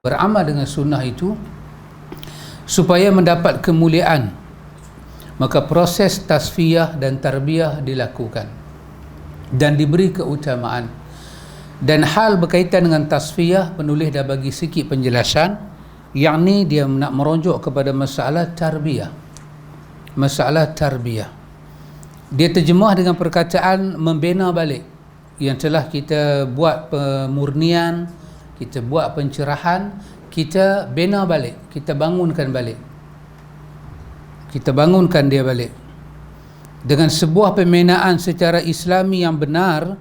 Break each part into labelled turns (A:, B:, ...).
A: beramal dengan sunnah itu supaya mendapat kemuliaan, maka proses tasfiyah dan tarbiyah dilakukan dan diberi keutamaan. Dan hal berkaitan dengan tasfiyah, penulis dah bagi sikit penjelasan, yakni dia nak merujuk kepada masalah tarbiyah. Masalah tarbiyah dia terjemah dengan perkataan membina balik, yang telah kita buat pemurnian, kita buat pencerahan, kita bina balik, kita bangunkan balik, kita bangunkan dia balik dengan sebuah pembinaan secara Islami yang benar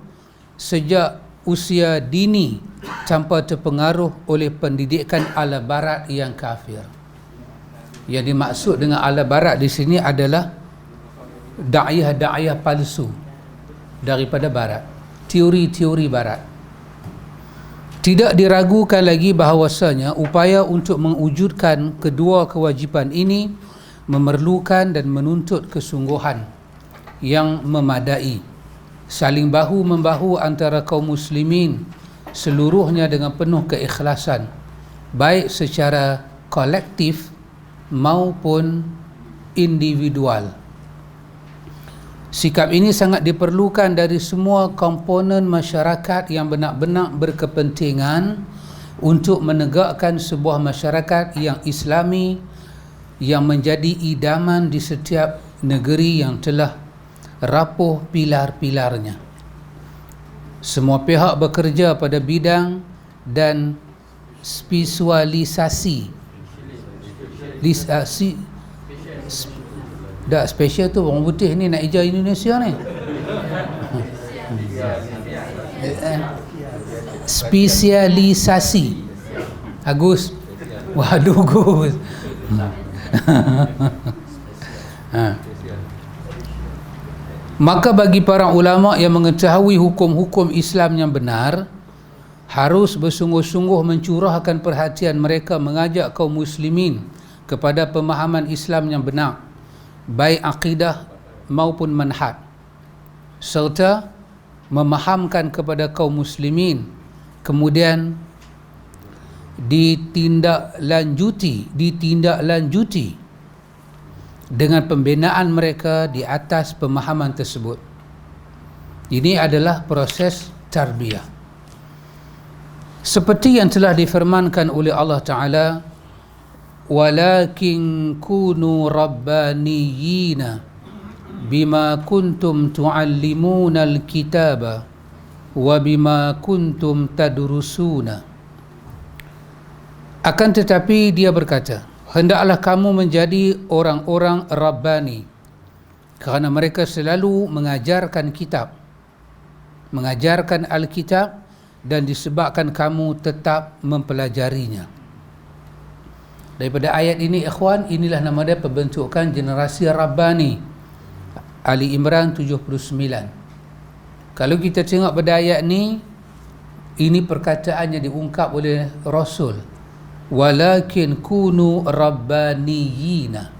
A: sejak usia dini tanpa terpengaruh oleh pendidikan ala barat yang kafir. Yang dimaksud dengan ala barat di sini adalah da'iyah palsu daripada barat, teori-teori barat. Tidak diragukan lagi bahawasanya upaya untuk mewujudkan kedua kewajipan ini memerlukan dan menuntut kesungguhan yang memadai, saling bahu-membahu antara kaum muslimin seluruhnya dengan penuh keikhlasan, baik secara kolektif maupun individual. Sikap ini sangat diperlukan dari semua komponen masyarakat yang benar-benar berkepentingan untuk menegakkan sebuah masyarakat yang Islami yang menjadi idaman di setiap negeri yang telah rapuh pilar-pilarnya. Semua pihak bekerja pada bidang dan spesialisasi. Dah special tu orang putih ni nak ijaz Indonesia ni. Spesialisasi. Agus. Waduh Gus. Maka bagi para ulama yang mengetahui hukum-hukum Islam yang benar, harus bersungguh-sungguh mencurahkan perhatian mereka mengajak kaum muslimin kepada pemahaman Islam yang benar, baik akidah maupun manhaj, serta memahamkan kepada kaum muslimin, kemudian ditindaklanjuti dengan pembinaan mereka di atas pemahaman tersebut. Ini adalah proses tarbiyah. Seperti yang telah difirmankan oleh Allah Ta'ala, walakin kunu rabbaniyina bima kuntum tuallimuna alkitaba wa bima kuntum tadrusuna. Akan tetapi dia berkata, hendaklah kamu menjadi orang-orang rabbani, kerana mereka selalu mengajarkan kitab, mengajarkan Alkitab, dan disebabkan kamu tetap mempelajarinya. Daripada ayat ini, ikhwan, inilah nama dia pembentukan generasi Rabbani. Ali Imran 79. Kalau kita tengok pada ayat ni, ini perkataan yang diungkap oleh Rasul, walakin kunu rabbaniyina,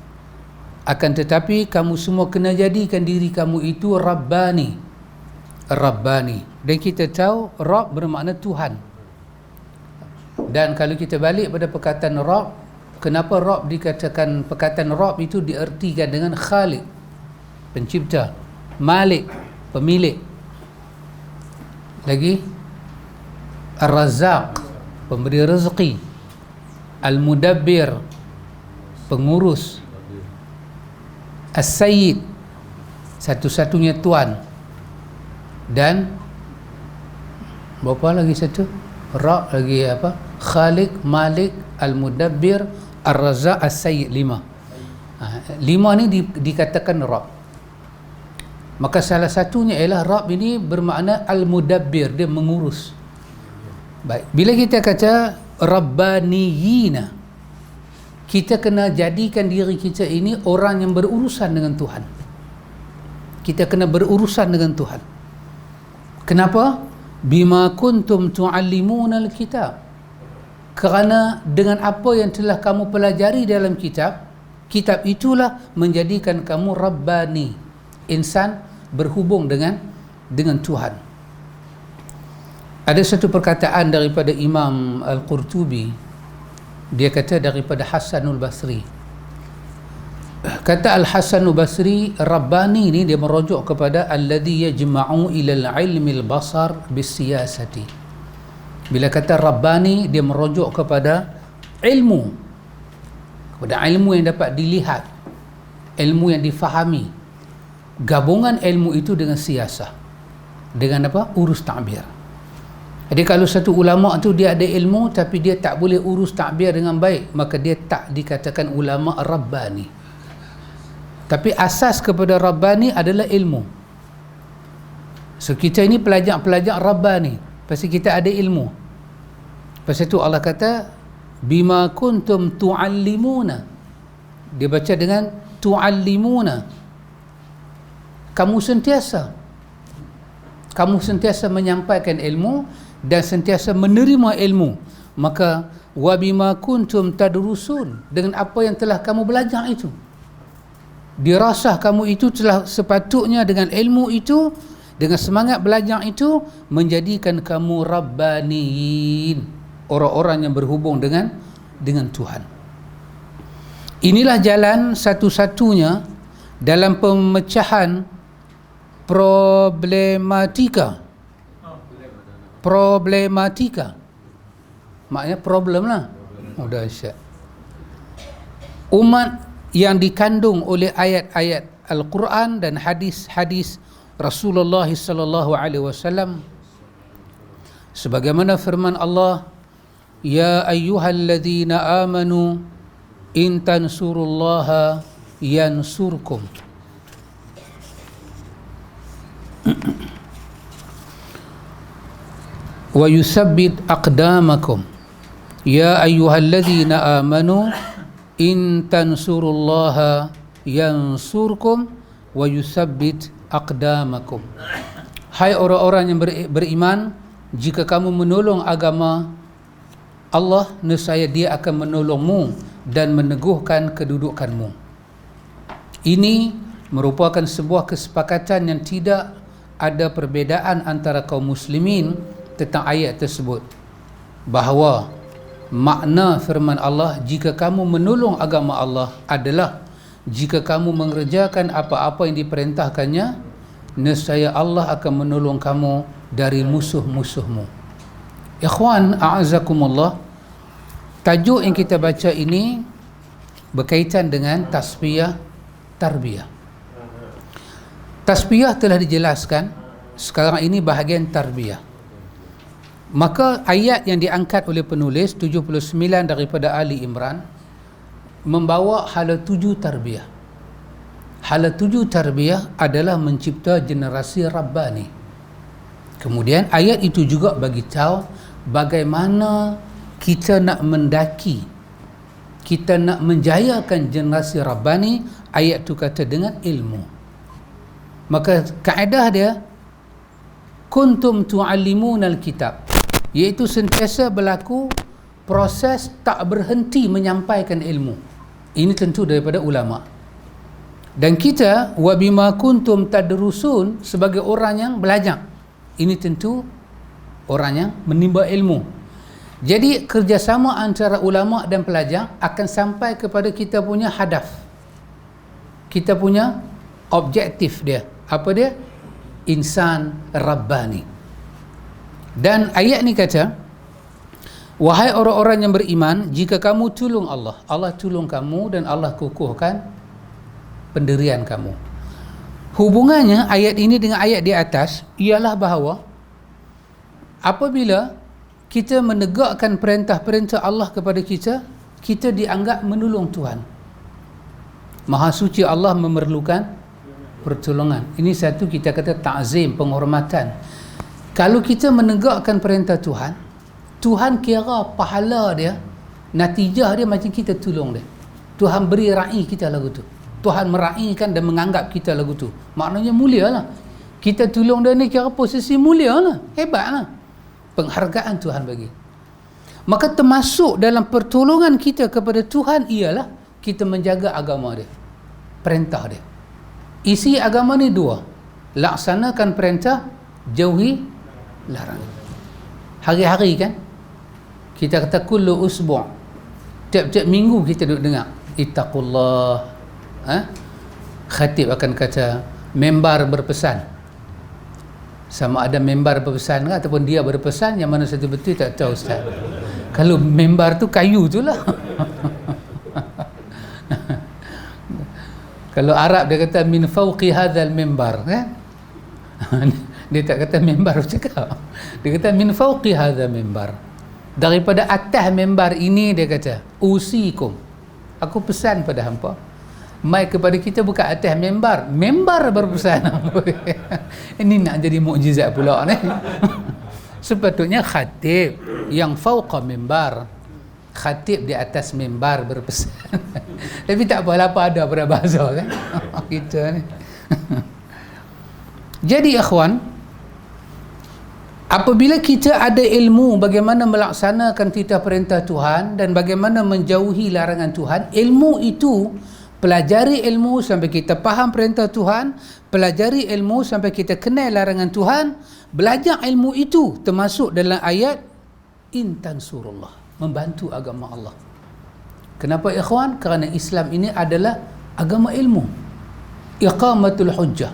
A: akan tetapi kamu semua kena jadikan diri kamu itu Rabbani. Dan kita tahu Rabb bermakna Tuhan. Dan kalau kita balik pada perkataan Rabb, kenapa Rabb dikatakan, perkataan Rabb itu diertikan dengan Khaliq, pencipta, Malik, pemilik, lagi Ar-Razzaq, pemberi rezeki, Al-Mudabbir, pengurus, As-Sayyid, satu-satunya tuan, dan berapa lagi satu? Rabb lagi apa? Khaliq, Malik, Al-Mudabbir, Ar-Razzaq, As-Sayyid. 5 ni dikatakan Rabb. Maka salah satunya ialah Rabb ini bermakna Al-Mudabbir, dia mengurus. Baik, bila kita kata Rabbaniyina, kita kena jadikan diri kita ini orang yang berurusan dengan Tuhan. Kita kena berurusan dengan Tuhan. Kenapa? Bima kuntum tuallimuna alkitab, kerana dengan apa yang telah kamu pelajari dalam kitab, kitab itulah menjadikan kamu Rabbani, insan berhubung dengan Tuhan. Ada satu perkataan daripada Imam Al-Qurtubi Dia kata daripada Hasanul Basri. Kata Al-Hasanul Basri, Rabbani ni dia merujuk kepada alladhi yajma'u ila al-ilmi al-basar bis-siyasati. Bila kata Rabbani, dia merujuk kepada ilmu, kepada ilmu yang dapat dilihat, ilmu yang difahami, gabungan ilmu itu dengan siasah, dengan apa? Urus ta'bir. Jadi kalau satu ulama tu dia ada ilmu tapi dia tak boleh urus ta'bir dengan baik, maka dia tak dikatakan ulama Rabbani. Tapi asas kepada Rabbani adalah ilmu. So kita ini pelajar-pelajar Rabbani pasal kita ada ilmu. Pasal itu Allah kata bima kuntum tu'allimuna. Dia baca dengan tu'allimuna. Kamu sentiasa menyampaikan ilmu dan sentiasa menerima ilmu. Maka wa bima kuntum tadrusun, dengan apa yang telah kamu belajar itu, dirasah kamu itu telah sepatutnya dengan ilmu itu, dengan semangat belajar itu menjadikan kamu rabbaniyin, orang-orang yang berhubung dengan Tuhan. Inilah jalan satu-satunya dalam pemecahan problematika, maknanya problem lah. Dahsyat. Umat yang dikandung oleh ayat-ayat Al-Quran dan hadis-hadis Rasulullah sallallahu alaihi wasallam, sebagaimana firman Allah, ya ayyuhalladzina amanu in tansurullaha yansurkum. Wa yusabbit aqdamakum. Ya ayyuhalladzina amanu in tansurullaha yansurkum wa yusabbit aqdamakum. Hai orang-orang yang beriman, jika kamu menolong agama Allah, nescaya Dia akan menolongmu dan meneguhkan kedudukanmu. Ini merupakan sebuah kesepakatan yang tidak ada perbezaan antara kaum muslimin tentang ayat tersebut, bahawa makna firman Allah, jika kamu menolong agama Allah, adalah jika kamu mengerjakan apa-apa yang diperintahkannya, nescaya Allah akan menolong kamu dari musuh-musuhmu. Ikhwan a'azakumullah, tajuk yang kita baca ini berkaitan dengan tasbiyah tarbiyah. Tasbiyah telah dijelaskan, sekarang ini bahagian tarbiyah. Maka ayat yang diangkat oleh penulis 79 daripada Ali Imran membawa hala 7 tarbiyah. Hala 7 tarbiyah adalah mencipta generasi Rabbani. Kemudian ayat itu juga bagi tahu bagaimana kita nak mendaki, kita nak menjayakan generasi Rabbani. Ayat itu kata dengan ilmu. Maka kaedah dia kuntum tu'allimunal kitab, iaitu sentiasa berlaku proses tak berhenti menyampaikan ilmu. Ini tentu daripada ulama. Dan kita wa bima kuntum tadrusun, sebagai orang yang belajar, ini tentu orang yang menimba ilmu. Jadi kerjasama antara ulama dan pelajar akan sampai kepada kita punya hadaf, kita punya objektif dia. Apa dia? Insan Rabbani. Dan ayat ni kata, wahai orang-orang yang beriman, jika kamu tolong Allah, Allah tolong kamu dan Allah kukuhkan pendirian kamu. Hubungannya ayat ini dengan ayat di atas ialah bahawa apabila kita menegakkan perintah-perintah Allah kepada kita, kita dianggap menolong Tuhan. Maha suci Allah memerlukan pertolongan. Ini satu kita kata ta'zim, penghormatan. Kalau kita menegakkan perintah Tuhan, Tuhan kira pahala dia, natijah dia macam kita tolong dia. Tuhan beri ra'i kita lagu tu. Tuhan meraihkan dan menganggap kita lagu tu. Maknanya mulia lah. Kita tolong dia ni kira posisi mulia lah. Hebat lah. Penghargaan Tuhan bagi. Maka termasuk dalam pertolongan kita kepada Tuhan ialah kita menjaga agama dia, perintah dia. Isi agama ni dua: laksanakan perintah, jauhi larangan. Hari-hari kan kita kata kullu usbu' Tiap-tiap minggu kita duduk dengar ittaqullah. Khatib akan kata membar berpesan. Sama ada membar berpesan ke ataupun dia berpesan, yang mana satu betul tak tahu Ustaz. Kalau membar tu kayu tu lah. Kalau Arab dia kata min fawqi hadzal membar kan. Dia tak kata membar cakap. Dia kata min fawqi hadzal membar. Daripada atas membar ini dia kata usikum. Aku pesan pada hampa. Mai kepada kita bukan atas membar, membar berpesan. Ini nak jadi mukjizat pula ni. Sepatutnya khatib yang fauqa membar, khatib di atas membar berpesan. Tapi tak apalah, apa ada pada bahasa kan kita ni. Jadi ikhwan, apabila kita ada ilmu bagaimana melaksanakan titah perintah Tuhan dan bagaimana menjauhi larangan Tuhan, ilmu itu, pelajari ilmu sampai kita faham perintah Tuhan, pelajari ilmu sampai kita kenal larangan Tuhan, belajar ilmu itu termasuk dalam ayat in tansurullah, membantu agama Allah. Kenapa ikhwan? Kerana Islam ini adalah agama ilmu, iqamatul hujjah.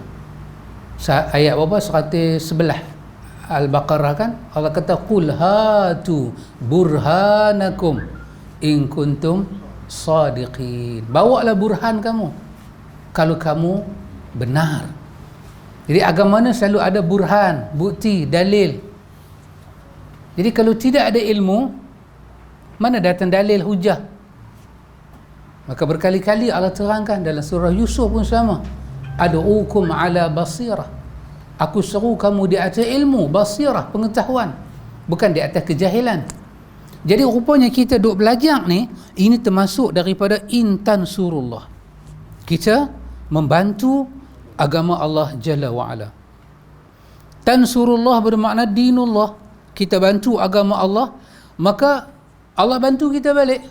A: Ayat berapa? 111 Al-Baqarah kan, Allah kata qul hatu burhanakum in kuntum sadiqin. Bawalah burhan kamu kalau kamu benar. Jadi agama ni selalu ada burhan, bukti, dalil. Jadi kalau tidak ada ilmu, mana datang dalil, hujah? Maka berkali-kali Allah terangkan dalam surah Yusuf pun sama. Ad'ukum ala basirah. Aku seru kamu di atas ilmu, basirah, pengetahuan, bukan di atas kejahilan. Jadi rupanya kita duk belajar ni, ini termasuk daripada intan surullah. Kita membantu agama Allah Jalla wa'ala. Tansurullah bermakna dinullah. Kita bantu agama Allah, maka Allah bantu kita balik.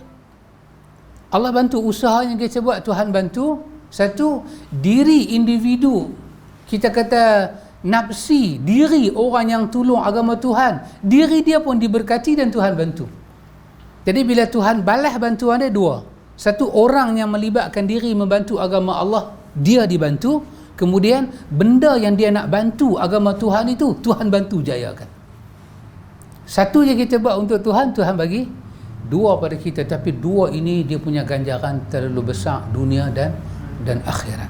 A: Allah bantu usaha yang kita buat, Tuhan bantu. Satu, diri individu, kita kata nafsi, diri orang yang tolong agama Tuhan, diri dia pun diberkati dan Tuhan bantu. Jadi bila Tuhan balas bantuan dia dua. Satu, orang yang melibatkan diri membantu agama Allah, dia dibantu. Kemudian benda yang dia nak bantu agama Tuhan itu, Tuhan bantu jayakan. Satu je kita buat untuk Tuhan, Tuhan bagi dua pada kita. Tapi dua ini dia punya ganjaran terlalu besar, dunia dan akhirat.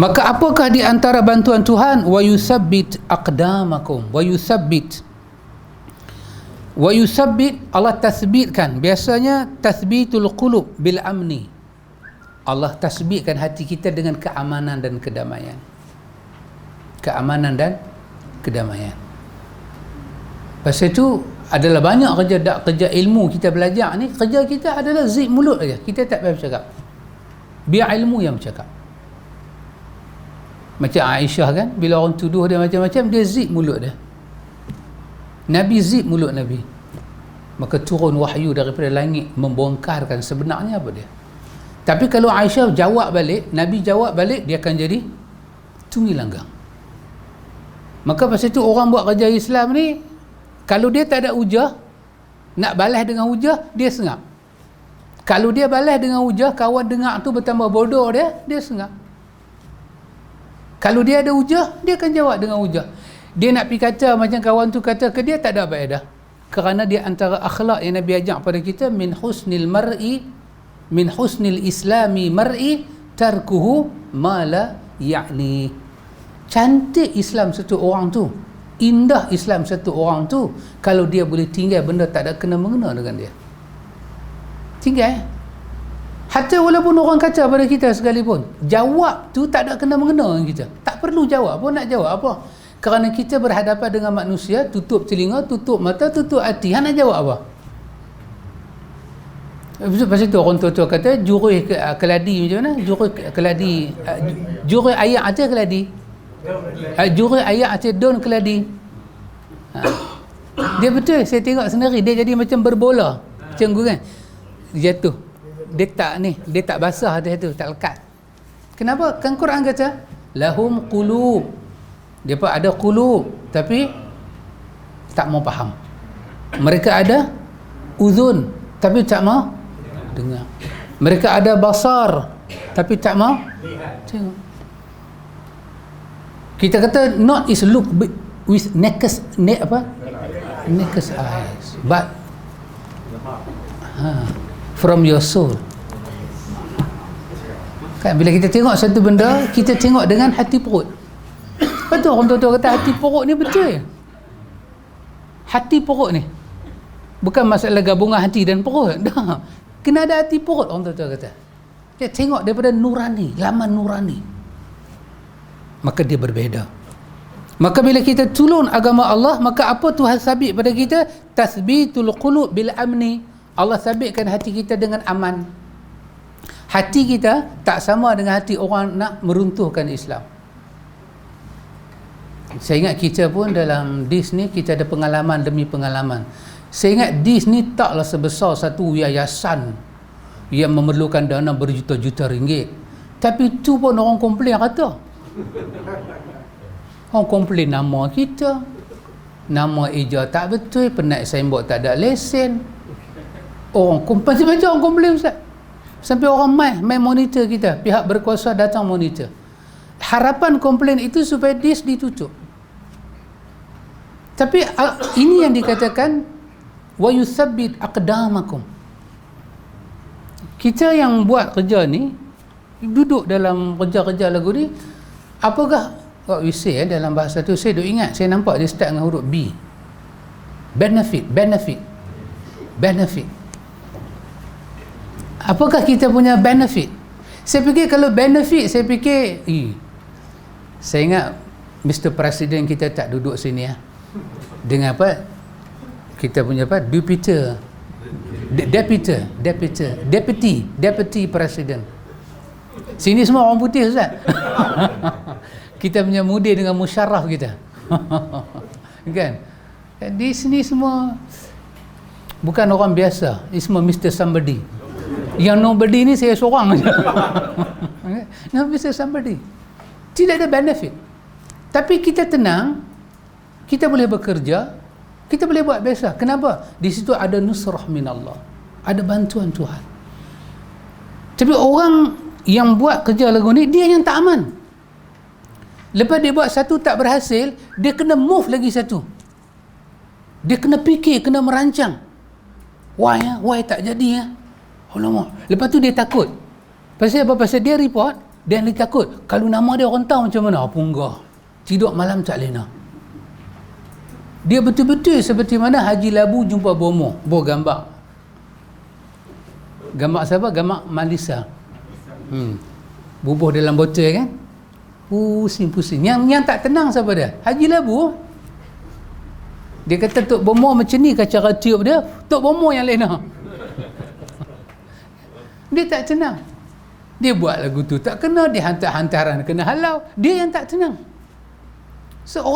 A: Maka apakah di antara bantuan Tuhan? Wa yusabbit aqdamakum. Wa yusabbit, Allah tasbitkan. Biasanya tasbitul qulub bil amni. Allah tasbitkan hati kita dengan keamanan dan kedamaian. Keamanan dan kedamaian. Pasal itu adalah banyak kerja ilmu kita belajar ni, kerja kita adalah zip mulut aja. Kita tak payah bercakap. Biar ilmu yang bercakap. Macam Aisyah kan, bila orang tuduh dia macam-macam, dia zip mulut dia. Nabi zip mulut Nabi. Maka turun wahyu daripada langit membongkarkan sebenarnya apa dia. Tapi kalau Aisyah jawab balik, Nabi jawab balik, dia akan jadi tunggi langgang. Maka pasal itu orang buat kerja Islam ni, kalau dia tak ada hujah, nak balas dengan hujah, dia sengap. Kalau dia balas dengan hujah, kawan dengar tu bertambah bodoh dia sengap. Kalau dia ada hujah, dia akan jawab dengan hujah. Dia nak pergi kata macam kawan tu kata ke dia, tak ada faedah. Kerana dia antara akhlak yang Nabi ajak pada kita, min husnil islami mar'i tarkuhu ma la ya'ni. Cantik Islam satu orang tu, indah Islam satu orang tu, kalau dia boleh tinggal benda tak ada kena mengena dengan dia. Tinggal. Hatta walaupun orang kata pada kita sekalipun, jawab tu tak ada kena mengena dengan kita. Tak perlu jawab pun, nak jawab apa? Kerana kita berhadapan dengan manusia, tutup telinga, tutup mata, tutup hati. Nak jawab apa? Pasal tu orang tua-tua kata jurus keladi macam mana? Jurus keladi, jurus ayat atas keladi. Jurus ayat atas daun keladi. Dia betul, saya tengok sendiri, dia jadi macam berbola. Macam tu kan? Dia jatuh. Dia tak basah dia tu, tak lekat. Kenapa? Kan Quran kata lahum qulub. Dia pun ada qulub tapi tak mau faham. Mereka ada uzun tapi tak mau dengar. Mereka ada basar tapi tak mau tengok. Kita kata not is look with naked eyes, but from your soul. Kan bila kita tengok satu benda, kita tengok dengan hati perut. Betul orang tua kata hati perut ni betul. Hati perut ni bukan masalah gabungan hati dan perut. Dah. Kena ada hati perut orang tua kata. Dia tengok daripada nurani, laman nurani. Maka dia berbeza. Maka bila kita tolong agama Allah, maka apa Tuhan sabit pada kita? Tasbitul qulub bil amni. Allah sabitkan hati kita dengan aman. Hati kita tak sama dengan hati orang nak meruntuhkan Islam. Saya ingat kita pun dalam dis ni kita ada pengalaman demi pengalaman. Saya ingat dis ni taklah sebesar satu yayasan yang memerlukan dana berjuta-juta ringgit. Tapi tu pun orang komplain kata. Orang komplain nama kita, nama eja tak betul, penaik signboard tak ada lesen. Orang komplain, macam orang komplain Ustaz. Sampai orang main monitor kita, pihak berkuasa datang monitor. Harapan komplain itu supaya dis ditutup. Tapi ini yang dikatakan wa yuthabbit aqdamakum. Kita yang buat kerja ni, duduk dalam kerja-kerja lagu ni, apakah what we say dalam bahasa tu, saya duk ingat, saya nampak dia start dengan huruf B. Benefit. Apakah kita punya benefit? Saya fikir kalau benefit, saya ingat Mr. Presiden kita tak duduk sini ya. Dengan apa? Kita punya apa? Deputy Presiden. Sini semua orang putih Ustaz. Kita punya mudir dengan Musharraf kita. Kan? Di sini semua bukan orang biasa. Ini semua Mr. Somebody. Yang nobody ni saya seorang saja. Mr. Somebody. Tidak ada benefit. Tapi kita tenang, kita boleh bekerja, kita boleh buat biasa. Kenapa? Di situ ada nusrah minallah. Ada bantuan Tuhan. Tapi orang yang buat kerja lagu ni, dia yang tak aman. Lepas dia buat satu tak berhasil, dia kena move lagi satu. Dia kena fikir, kena merancang. Why tak jadi ya? Alamak. Lepas tu dia takut. Pasal apa? Pasal dia report, dia takut. Kalau nama dia orang tahu macam mana? Apa enggak? Tidur malam tak lena. Dia betul-betul seperti mana Haji Labu jumpa Bomo. Gambar. Gambar siapa? Gambar Malisa. Bubuh dalam botol kan? Pusing. Yang tak tenang siapa dia? Haji Labu. Dia kata Tok Bomo macam ni kan cara tiup dia. Tok Bomo yang lena. Dia tak tenang. Dia buat lagu tu tak kena, dia hantar-hantaran kena halau. Dia yang tak tenang. So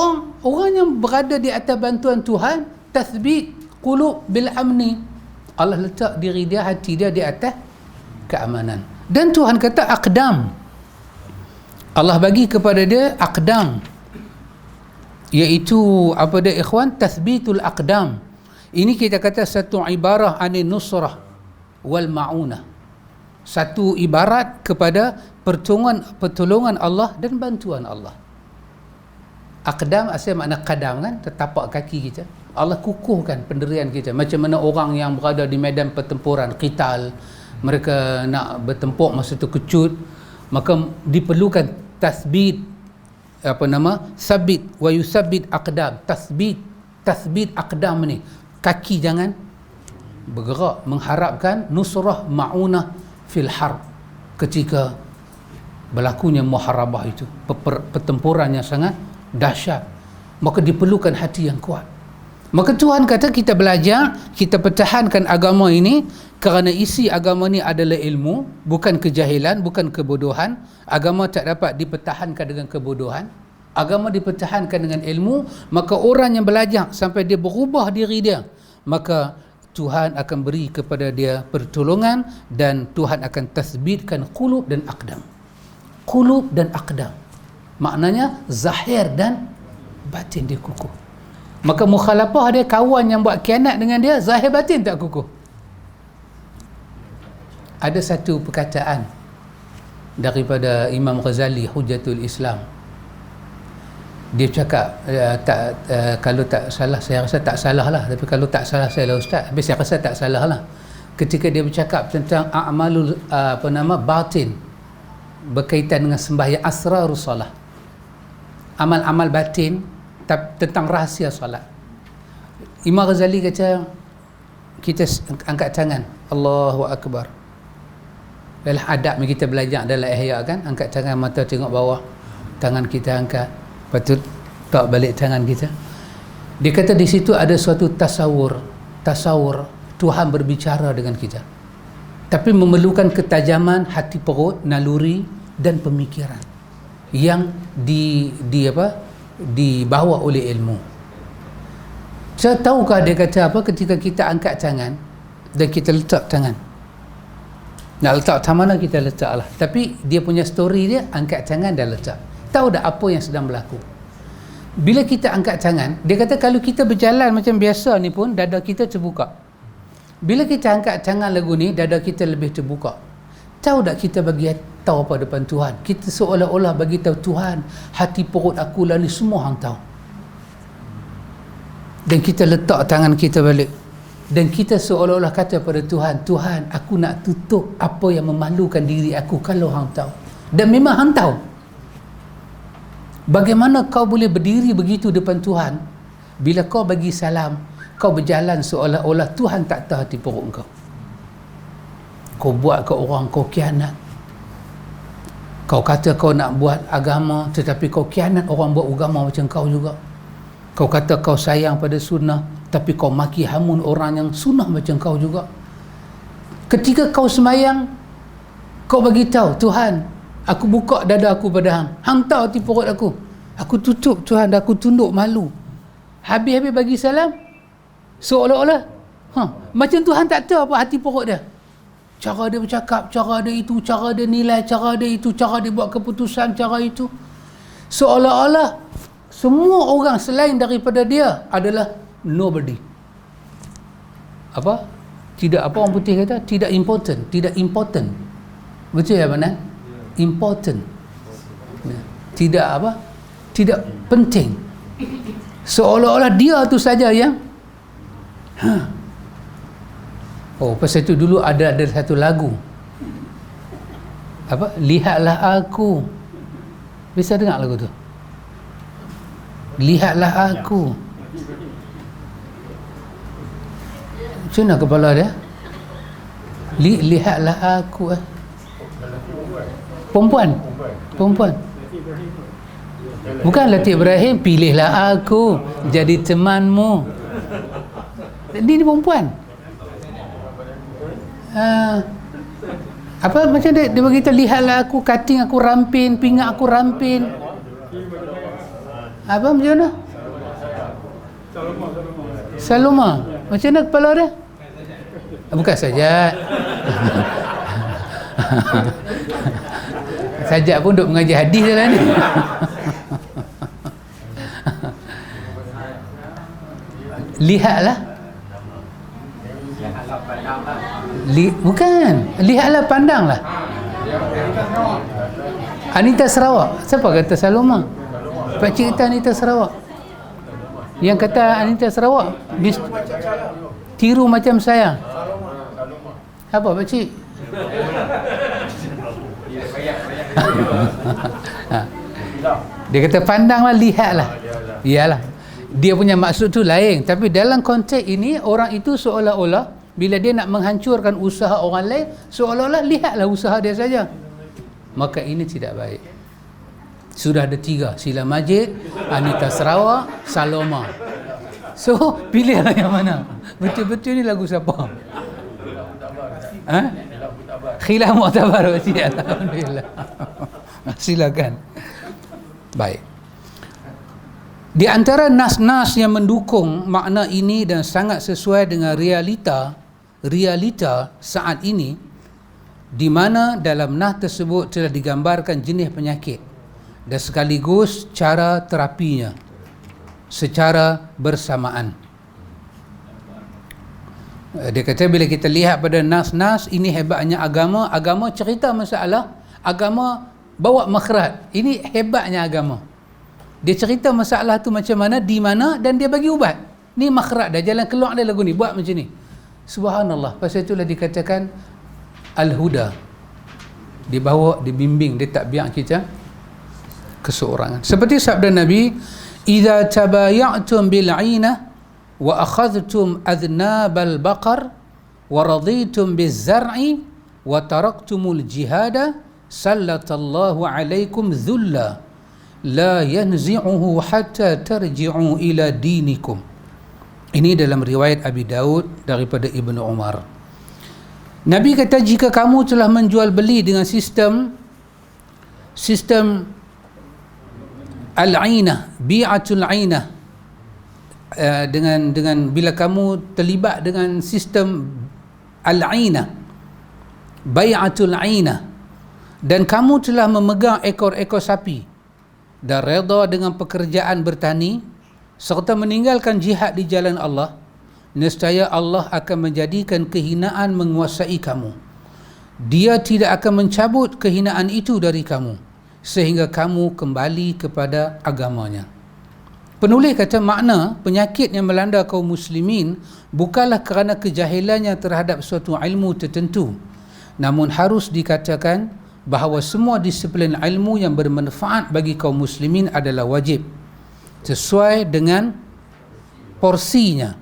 A: orang yang berada di atas bantuan Tuhan, tathbit qulub bil amni. Allah letak diri dia, hati dia di atas keamanan. Dan Tuhan kata aqdam. Allah bagi kepada dia aqdam. Iaitu apa dia ikhwan? Tathbitul aqdam. Ini kita kata satu ibarah anin nusrah wal ma'unah. Satu ibarat kepada pertolongan Allah dan bantuan Allah. Aqdam asal makna qadam kan, tapak kaki kita. Allah kukuhkan pendirian kita. Macam mana orang yang berada di medan pertempuran, qital, mereka nak bertempur masa tu kecut, maka diperlukan tasbit, sabit wa yusabbit aqdam. Tasbit aqdam ni, kaki jangan bergerak, mengharapkan nusrah ma'unah fil harb, ketika berlakunya muharabah itu, pertempuran yang sangat dahsyat, maka diperlukan hati yang kuat. Maka Tuhan kata kita belajar, kita pertahankan agama ini kerana isi agama ini adalah ilmu, bukan kejahilan, bukan kebodohan. Agama tak dapat dipertahankan dengan kebodohan. Agama dipertahankan dengan ilmu. Maka orang yang belajar sampai dia berubah diri dia, maka Tuhan akan beri kepada dia pertolongan dan Tuhan akan tasbitkan qulub dan aqdam. Qulub dan aqdam maknanya zahir dan batin dia kukuh. Maka mukhalafah dia, kawan yang buat khianat dengan dia, zahir batin tak kukuh. ada satu perkataan daripada Imam Ghazali, Hujjatul Islam. Dia cakap, kalau tak salah, saya rasa tak salah lah, tapi kalau tak salah saya lah ustaz, tapi saya rasa tak salah lah, ketika dia bercakap tentang a'malul batin berkaitan dengan sembahyang, asrarus salah, amal-amal batin tentang rahsia solat. Imam Ghazali kata, kita angkat tangan, Allahu Akbar. Ialah adab yang kita belajar dalam ihya kan, angkat tangan, mata tengok bawah, tangan kita angkat, lepas tu tak balik tangan kita. Dia kata di situ ada suatu tasawur Tuhan berbicara dengan kita, tapi memerlukan ketajaman hati perut, naluri dan pemikiran yang dibawa oleh ilmu. Saya tahukah dia kata apa, ketika kita angkat tangan dan kita letak tangan, nak letak tak mana kita letak lah, tapi dia punya story dia, angkat tangan dan letak, tahu tak apa yang sedang berlaku. Bila kita angkat tangan, dia kata kalau kita berjalan macam biasa ni pun dada kita terbuka. Bila kita angkat tangan lagu ni, dada kita lebih terbuka. Tahu tak kita bagi tahu apa depan Tuhan, kita seolah-olah bagi tahu Tuhan, hati perut aku lah ni semua hang tahu. Dan kita letak tangan kita balik, dan kita seolah-olah kata pada Tuhan, Tuhan, aku nak tutup apa yang memalukan diri aku kalau hang tahu. Dan memang hang tahu. Bagaimana kau boleh berdiri begitu depan Tuhan, bila kau bagi salam, kau berjalan seolah-olah Tuhan tak tahu hati perut kau. Kau buat ke orang, kau khianat. Kau kata kau nak buat agama, tetapi kau khianat orang buat agama macam kau juga. Kau kata kau sayang pada sunnah, tapi kau maki hamun orang yang sunnah macam kau juga. Ketika kau semayang, kau bagi tahu, Tuhan, aku buka dada aku pada hang, hang tahu hati perut aku, aku tutup Tuhan, dan aku tunduk malu. Habis-habis bagi salam, seolah-olah macam Tuhan tak tahu apa hati perut dia. Cara dia bercakap, cara dia itu, cara dia nilai, cara dia itu, cara dia buat keputusan, cara itu, seolah-olah semua orang selain daripada dia adalah nobody. Apa? Tidak, apa orang putih kata? Tidak important. Tidak important. Betul ya mana? Important. Tidak apa? Tidak penting. Seolah-olah dia tu saja yang oh, pasal itu dulu ada satu lagu. Apa? Lihatlah aku. Bisa dengar lagu tu? Lihatlah aku. Macam mana kepala dia? Lihatlah aku. Perempuan. Bukan Latif Ibrahim, pilihlah aku jadi temanmu. Ini perempuan. Apa macam dia beritahu, lihatlah aku, kating aku rampin, pinggang aku rampin. Apa macam mana? Saloma. Macam mana kepala dia? Bukan Sajat. Sajat pun duk mengajar hadis dah ni. Lihatlah. Bukan. Lihatlah, pandanglah. Anita Sarawak. Siapa kata Saloma? Pakcik kata Anita Sarawak. Yang kata Anita Sarawak tiru macam saya. Apa pakcik? Dia kata pandanglah, lihatlah. Iyalah, dia punya maksud tu lain, tapi dalam konteks ini orang itu seolah-olah bila dia nak menghancurkan usaha orang lain, seolah-olah lihatlah usaha dia saja. Maka ini tidak baik. Sudah ada 3, Sheila Majid, Anita Sarawak, Saloma. So pilihlah yang mana. Betul-betul ni lagu siapa? Khilaf Mu'tabar. Alhamdulillah. Silakan. Baik. Di antara nas-nas yang mendukung makna ini dan sangat sesuai dengan realita saat ini, di mana dalam nas tersebut telah digambarkan jenis penyakit dan sekaligus cara terapinya secara bersamaan. Dia kata bila kita lihat pada nas-nas, ini hebatnya agama. Agama cerita masalah, agama bawa makhraj. Ini hebatnya agama. Dia cerita masalah tu macam mana, di mana, dan dia bagi ubat. Ni makhraj dah, jalan keluar dia lagu ni, buat macam ni. Subhanallah. Pasal itulah dikatakan al-huda. Dibawa, dibimbing, dia tak biar kita keseorangan. Seperti sabda Nabi, "Idza tabaya'tum bil 'ainah wa akhadhtum adnabal baqar wa raditum biz zar'i wa taraktumul jihada sallatallahu 'alaikum dhulla la yanzi'uhu hatta tarji'u ila dinikum." Ini dalam riwayat Abi Daud daripada Ibnu Umar. Nabi kata, jika kamu telah menjual beli dengan sistem al-'ainah, bi'atul 'ainah, dengan bila kamu terlibat dengan sistem al-'ainah, bai'atul 'ainah, dan kamu telah memegang ekor-ekor sapi dan redha dengan pekerjaan bertani serta meninggalkan jihad di jalan Allah, nescaya Allah akan menjadikan kehinaan menguasai kamu. Dia tidak akan mencabut kehinaan itu dari kamu sehingga kamu kembali kepada agamanya. Penulis kata makna penyakit yang melanda kaum muslimin bukanlah kerana kejahilannya terhadap suatu ilmu tertentu, namun harus dikatakan bahawa semua disiplin ilmu yang bermanfaat bagi kaum muslimin adalah wajib sesuai dengan porsinya.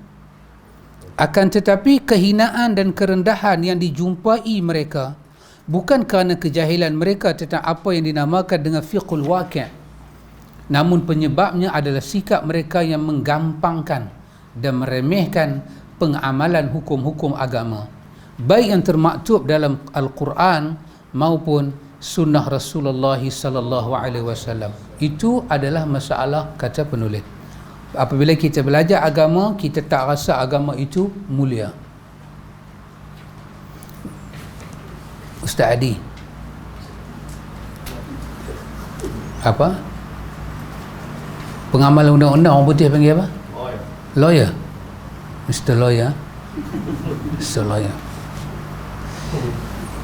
A: Akan tetapi kehinaan dan kerendahan yang dijumpai mereka bukan kerana kejahilan mereka tentang apa yang dinamakan dengan fiqhul waqi', namun penyebabnya adalah sikap mereka yang menggampangkan dan meremehkan pengamalan hukum-hukum agama, baik yang termaktub dalam Al-Quran maupun sunnah Rasulullah sallallahu alaihi wasallam. Itu adalah masalah, kata penulis. Apabila kita belajar agama, kita tak rasa agama itu mulia. Ustaz Adi, apa? Pengamal undang-undang orang putih panggil apa? Lawyer. Mr. Lawyer. Mr. Lawyer.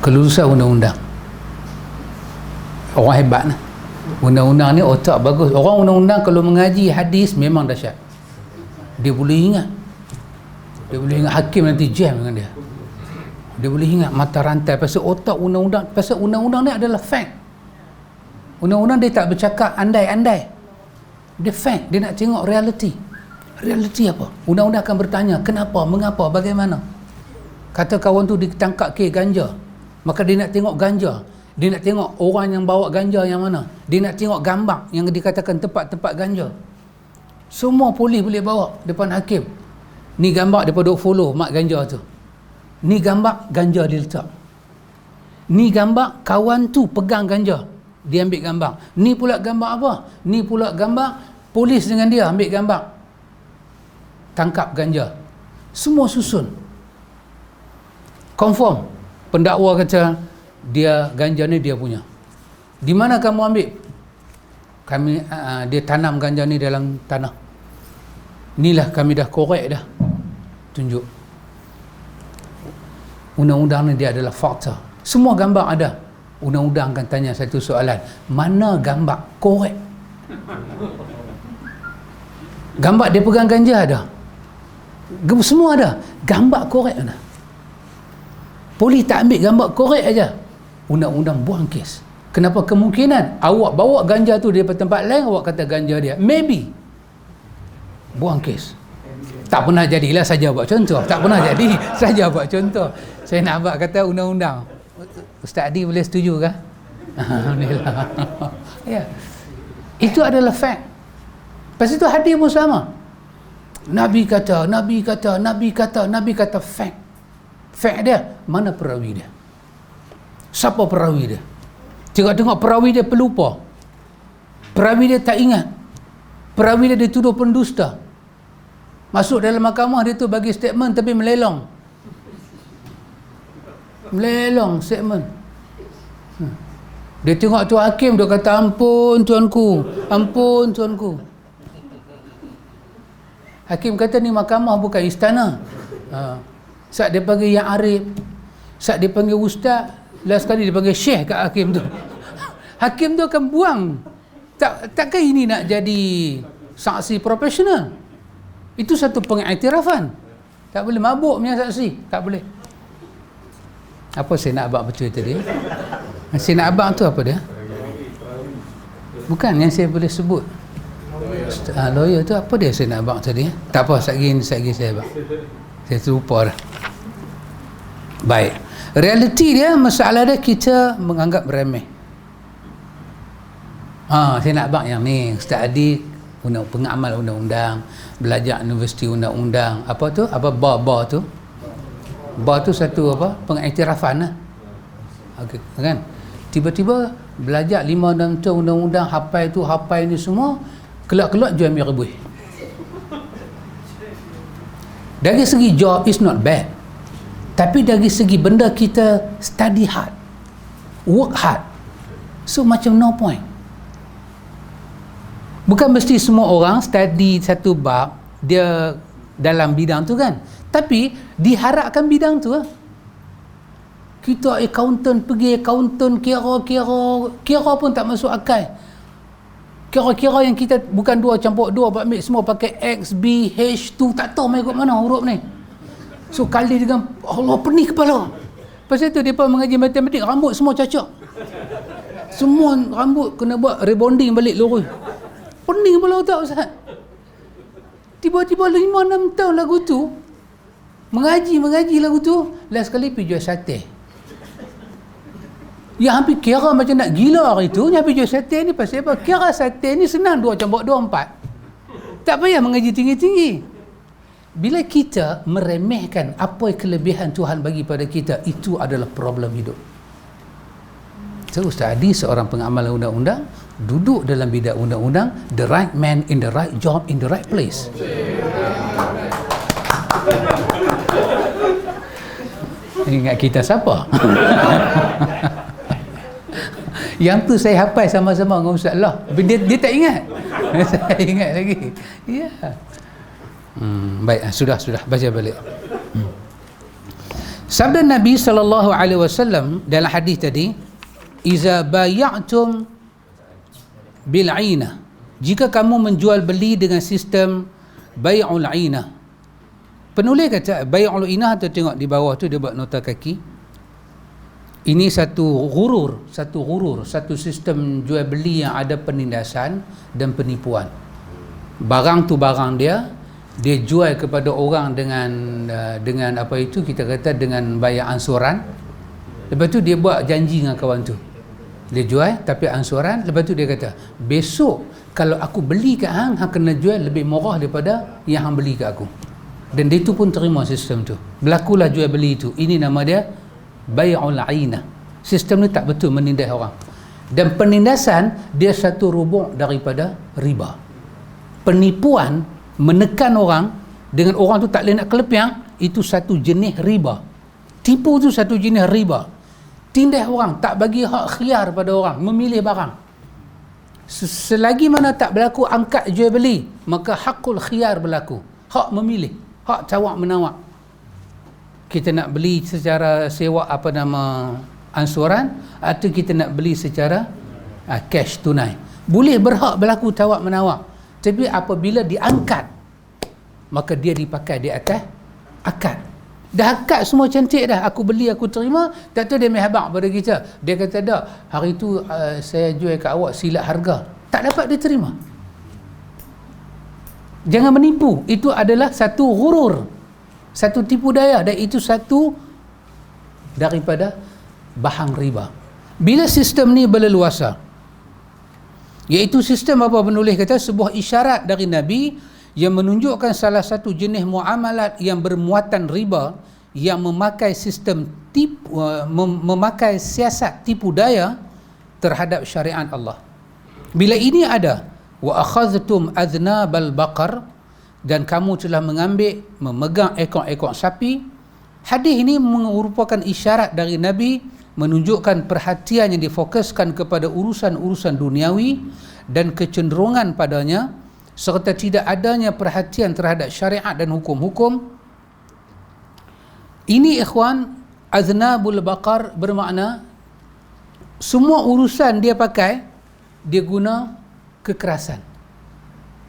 A: Kelulusan undang-undang. Orang hebat lah. Undang-undang ni otak bagus. Orang undang-undang kalau mengaji hadis memang dahsyat. Dia boleh ingat. Dia boleh ingat hakim nanti jam dengan dia. Dia boleh ingat mata rantai pasal otak undang-undang. Pasal undang-undang ni adalah fact. Undang-undang dia tak bercakap andai-andai. Dia fact. Dia nak tengok reality. Reality apa? Undang-undang akan bertanya kenapa, mengapa, bagaimana. Kata kawan tu ditangkap kes ganja, maka dia nak tengok ganja. Dia nak tengok orang yang bawa ganja yang mana. Dia nak tengok gambar yang dikatakan tempat-tempat ganja. Semua polis boleh bawa depan hakim. Ni gambar daripada follow mak ganja tu. Ni gambar ganja dia letak. Ni gambar kawan tu pegang ganja, dia ambil gambar. Ni pula gambar apa? Ni pula gambar polis dengan dia ambil gambar tangkap ganja. Semua susun. Confirm. Pendakwa kata dia ganja ni dia punya. Di mana kamu ambil? Kami dia tanam ganja ni dalam tanah. Inilah kami dah korek dah. Tunjuk. Undang-undang ni dia adalah fakta. Semua gambar ada. Undang-undang akan tanya satu soalan. Mana gambar? Korek. Gambar dia pegang ganja ada. Semua ada. Gambar korek mana? Polis tak ambil gambar korek aja. Undang-undang buang kes. Kenapa? Kemungkinan awak bawa ganja tu daripada tempat lain, awak kata ganja dia. Maybe. Buang kes. Tak pernah jadilah, saja buat contoh. Tak pernah jadi, saja buat contoh. Saya nak abang kata undang-undang. Ustaz Adi boleh setuju kah? Alhamdulillah. Ya. Itu adalah fact. Lepas itu hadis pun sama. Nabi kata, Nabi kata, Nabi kata, Nabi kata, fact. Fact dia, mana perawi dia? Siapa perawi dia? Tengok-tengok perawi dia pelupa. Perawi dia tak ingat. Perawi dia dituduh pendusta. Masuk dalam mahkamah dia tu bagi statement tapi melelong. Melelong statement. Dia tengok tu hakim, dia kata ampun tuanku, ampun tuanku. Hakim kata ni mahkamah bukan istana. saat dia panggil yang arif, saat dia panggil ustaz, last sekali dia panggil syekh kat hakim tu. Hakim tu akan buang. Takkan ini nak jadi saksi profesional? Itu satu pengiktirafan. Tak boleh mabuk punya saksi, tak boleh. Apa saya nak abang betul tadi? Saya nak abang tu apa dia? Bukan yang saya boleh sebut. Lawyer tu apa dia saya nak abang tadi? Tak apa, sekejap lagi saya abang. Saya terlupa dah. Baik. Realiti dia, masalah dia kita menganggap remeh. Saya nak abang yang ni, Ustaz Adi pengamal undang-undang, belajar universiti undang-undang, apa tu? Apa bar tu? Bar tu satu apa? Pengiktirafan lah. Okay, kan? Tiba-tiba belajar 5-6 tahun undang-undang, hafal ni semua, kelak-kelak jual miribui. Dari segi job is not bad. Tapi dari segi benda kita study hard, work hard, so macam no point. Bukan mesti semua orang study satu bab dia dalam bidang tu kan, tapi diharapkan bidang tu lah. Kita accountant pergi accountant, kira pun tak masuk akal. Kira yang kita bukan 2 campur 2, ambil semua pakai X, B, H tu, tak tahu mai ikut mana huruf ni. So kali dengan Allah pening kepala. Pasal tu depa mengaji matematik, rambut semua cacat. Semua rambut kena buat rebonding balik lurus. Pening kepala tak Ustaz. Tiba-tiba 5-6 tahun lagu tu mengaji lagu tu, last kali pergi jual sate. Yang hampir kira macam nak gila hari tu, yang hampir jual sate ni pasal apa? Kira sate ni senang 2 campur 2 4. Tak payah mengaji tinggi-tinggi. Bila kita meremehkan apa kelebihan Tuhan bagi pada kita, itu adalah problem hidup. So Ustaz Adi seorang pengamal undang-undang, duduk dalam bidang undang-undang, the right man in the right job in the right place. Ingat kita siapa? Yang tu saya hafal sama-sama dengan Ustaz Allah. Dia tak ingat. Saya ingat lagi. Ya. Baik, sudah baca balik. Sabda Nabi SAW dalam hadis tadi, iza bay'atum bil 'ainah, jika kamu menjual beli dengan sistem bai'ul 'ainah. Penulis kata bai'ul 'ainah tu, tengok di bawah tu dia buat nota kaki. Ini satu ghurur, satu sistem jual beli yang ada penindasan dan penipuan. Barang tu barang dia jual kepada orang dengan apa itu kita kata dengan bayar ansuran. Lepas tu dia buat janji dengan kawan tu. Dia jual tapi ansuran, lepas tu dia kata, besok kalau aku beli kat hang kena jual lebih murah daripada yang hang beli kat aku. Dan dia tu pun terima sistem tu. Berlakulah jual beli itu. Ini nama dia bai'ul 'ainah. Sistem ni tak betul, menindas orang. Dan penindasan dia satu rubuk daripada riba. Penipuan, menekan orang dengan orang tu tak boleh nak kelepiang, itu satu jenis riba. Tipu tu satu jenis riba. Tindas orang, tak bagi hak khiyar pada orang memilih barang. Selagi mana tak berlaku angkat jual beli, maka hakul khiyar berlaku, hak memilih, hak tawak menawak. Kita nak beli secara sewa ansuran, atau kita nak beli secara cash tunai, boleh berhak berlaku tawak menawak. Tapi apabila diangkat, maka dia dipakai di atas akad. Dah akad semua cantik dah, aku beli, aku terima, tak tahu dia mehbak pada kita. Dia kata dah, hari tu saya jual kat awak silap harga, tak dapat diterima. Jangan menipu. Itu adalah satu ghurur, satu tipu daya, dan itu satu daripada bahang riba. Bila sistem ni berleluasa, iaitu sistem apa penulis kata, sebuah isyarat dari Nabi yang menunjukkan salah satu jenis muamalat yang bermuatan riba, yang memakai sistem memakai siasat tipu daya terhadap syariat Allah. Bila ini ada, wa akhadhtum adhnabal baqar, dan kamu telah memegang ekor-ekor sapi. Hadis ini merupakan isyarat dari Nabi, menunjukkan perhatian yang difokuskan kepada urusan-urusan duniawi dan kecenderungan padanya, serta tidak adanya perhatian terhadap syariat dan hukum-hukum. Ini ikhwan, aznabul baqar bermakna semua urusan dia pakai, dia guna kekerasan.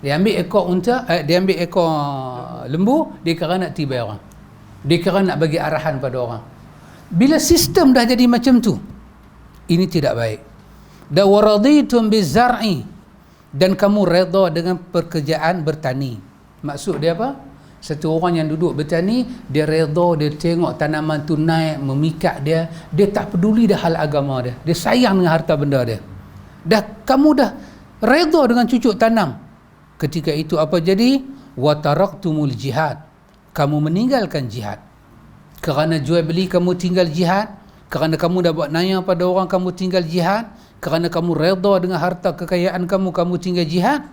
A: Dia ambil ekor unta, dia ambil ekor lembu, dia kira nak tibai orang, dia kira nak bagi arahan pada orang. Bila sistem dah jadi macam tu, ini tidak baik. Dan waraditum bizar'i, dan kamu redha dengan pekerjaan bertani. Maksud dia apa? Satu orang yang duduk bertani, dia redha, dia tengok tanaman tu naik, memikat dia, dia tak peduli dah hal agama dia, dia sayang dengan harta benda dia. Kamu dah redha dengan cucuk tanam. Ketika itu apa jadi? Wa taraktumul jihad, kamu meninggalkan jihad. Kerana jual beli kamu tinggal jihad, kerana kamu dah buat naya pada orang kamu tinggal jihad, kerana kamu redha dengan harta kekayaan kamu tinggal jihad.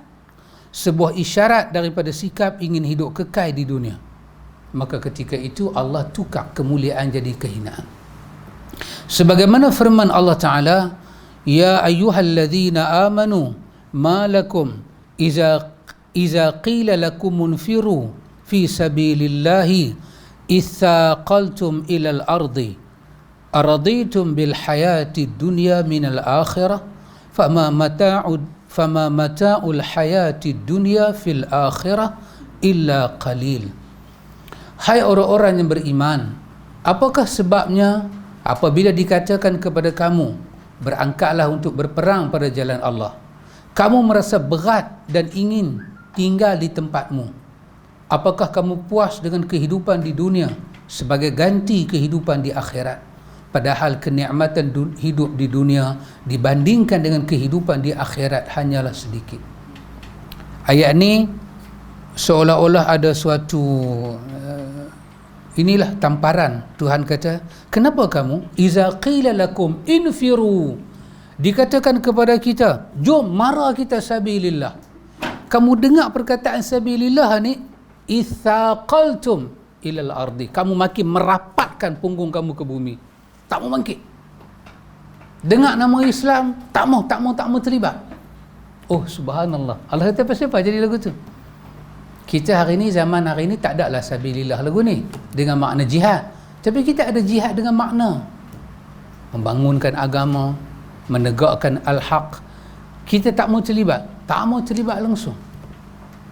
A: Sebuah isyarat daripada sikap ingin hidup kekal di dunia. Maka ketika itu Allah tukar kemuliaan jadi kehinaan. Sebagaimana firman Allah Ta'ala, ya ayyuhalladzina amanu ma lakum iza qila lakum munfiru fi sabilillahi ithaqaltum ilal ardi araditum bil hayati dunya minal akhirah fama mata'ul hayati dunya fil akhirah illa qalil. Hai orang-orang yang beriman, apakah sebabnya apabila dikatakan kepada kamu, berangkatlah untuk berperang pada jalan Allah, kamu merasa berat dan ingin tinggal di tempatmu? Apakah kamu puas dengan kehidupan di dunia sebagai ganti kehidupan di akhirat? Padahal kenikmatan hidup di dunia dibandingkan dengan kehidupan di akhirat hanyalah sedikit. Ayat ni seolah-olah ada suatu inilah tamparan. Tuhan kata, kenapa kamu iza qila lakum infiru, dikatakan kepada kita, jom mara kita sabilillah, kamu dengar perkataan sabilillah ni, ithaqaltum ilal ardi, kamu makin merapatkan punggung kamu ke bumi, tak mau bangkit. Dengar nama Islam, tak mau terlibat. Oh subhanallah, Allah kata siapa jadi lagu tu? Kita hari ni, zaman hari ni tak ada lah sabilillah lagu ni dengan makna jihad, tapi kita ada jihad dengan makna membangunkan agama, menegakkan al-haq. Kita tak mau terlibat langsung.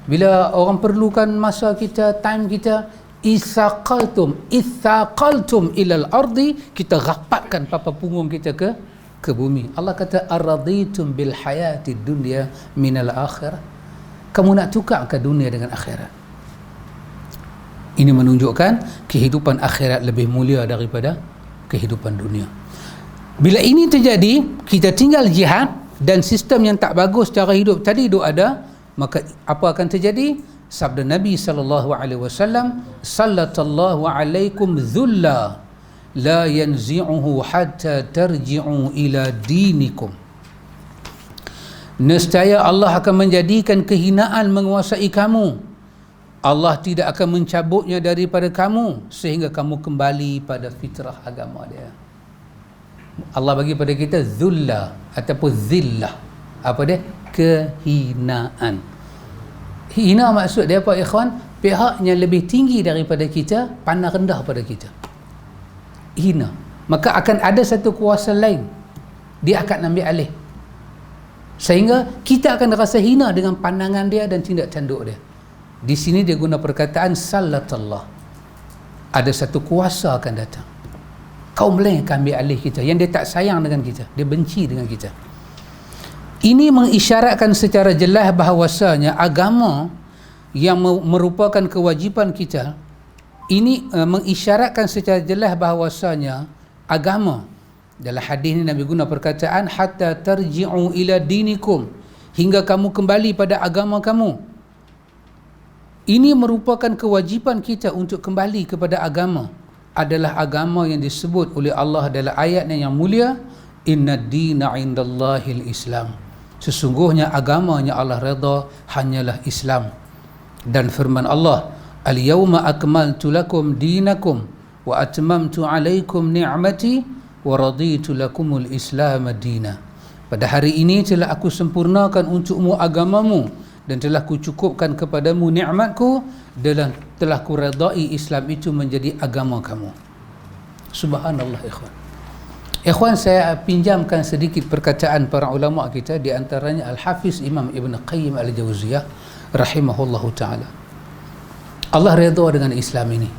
A: Bila orang perlukan masa kita, time kita, ithaqaltum ilal ardi, kita rapatkan papa punggung kita ke bumi. Allah kata araditum bil hayati dunya minal akhirah, kamu nak tukar ke dunia dengan akhirat. Ini menunjukkan kehidupan akhirat lebih mulia daripada kehidupan dunia. Bila ini terjadi, kita tinggal jihad dan sistem yang tak bagus cara hidup tadi itu ada, maka apa akan terjadi? Sabda Nabi SAW, sallallahu alaikum dhulla la yanzi'uhu hatta tarji'u ila dinikum. Nescaya Allah akan menjadikan kehinaan menguasai kamu. Allah tidak akan mencabutnya daripada kamu sehingga kamu kembali pada fitrah agama dia. Allah bagi pada kita dhulla ataupun zillah. Apa dia? Kehinaan. Hina maksud dia apa ikhwan? Pihak yang lebih tinggi daripada kita pandang rendah pada kita. Hina. Maka akan ada satu kuasa lain, dia akan ambil alih, sehingga kita akan rasa hina dengan pandangan dia dan tindak tanduk dia. Di sini dia guna perkataan sallatallah. Ada satu kuasa akan datang, kaum lain akan ambil alih kita, yang dia tak sayang dengan kita, dia benci dengan kita. Ini mengisyaratkan secara jelas bahawasanya agama yang merupakan kewajipan kita, ini mengisyaratkan secara jelas bahawasanya agama, dalam hadis ini Nabi guna perkataan hatta tarji'u ila dinikum, hingga kamu kembali pada agama kamu. Ini merupakan kewajipan kita untuk kembali kepada agama, adalah agama yang disebut oleh Allah dalam ayatnya yang mulia, inna dina indallahil islam, sesungguhnya agama yang Allah redha hanyalah Islam. Dan firman Allah, al-yawma akmaltu lakum dinakum wa atmamtu alaikum ni'mati wa raditu lakumul islam dina. Pada hari ini telah aku sempurnakan untukmu agamamu dan telah kucukupkan kepadamu nikmatku dan telah kuredai Islam itu menjadi agama kamu. Subhanallah ikhwan. Ikhwan, saya pinjamkan sedikit perkataan para ulama kita, di antaranya Al-Hafiz Imam Ibn Qayyim Al-Jauziyah rahimahullahu ta'ala. Allah redha dengan Islam ini.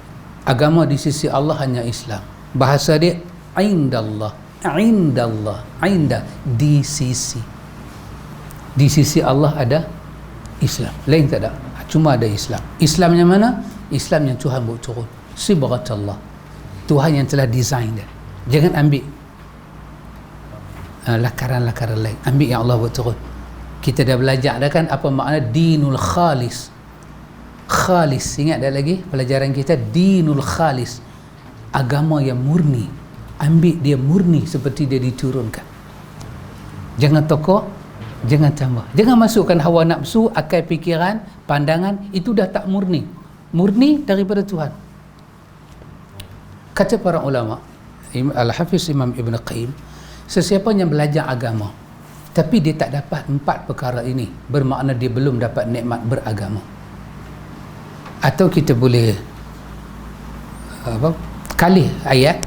A: Agama di sisi Allah hanya Islam. Bahasa dia indallah, indallah, inda, di sisi. Di sisi Allah ada Islam, lain tak ada, cuma ada Islam. Islam yang mana? Islam yang Tuhan buat turun, sibghatullah, Tuhan yang telah design dia. Jangan ambil lakaran-lakaran lain, ambil yang Allah buat turun. Kita dah belajar dah kan apa makna dinul khalis. Khalis, ingat dah lagi pelajaran kita, dinul khalis, agama yang murni. Ambil dia murni seperti dia diturunkan. Jangan tokok, jangan tambah, jangan masukkan hawa nafsu, akal fikiran, pandangan, itu dah tak murni. Murni daripada Tuhan. Kata para ulama, Al-Hafiz Imam Ibn Qayyim, sesiapa yang belajar agama tapi dia tak dapat 4 perkara ini, bermakna dia belum dapat nikmat beragama. Atau kita boleh kali ayat,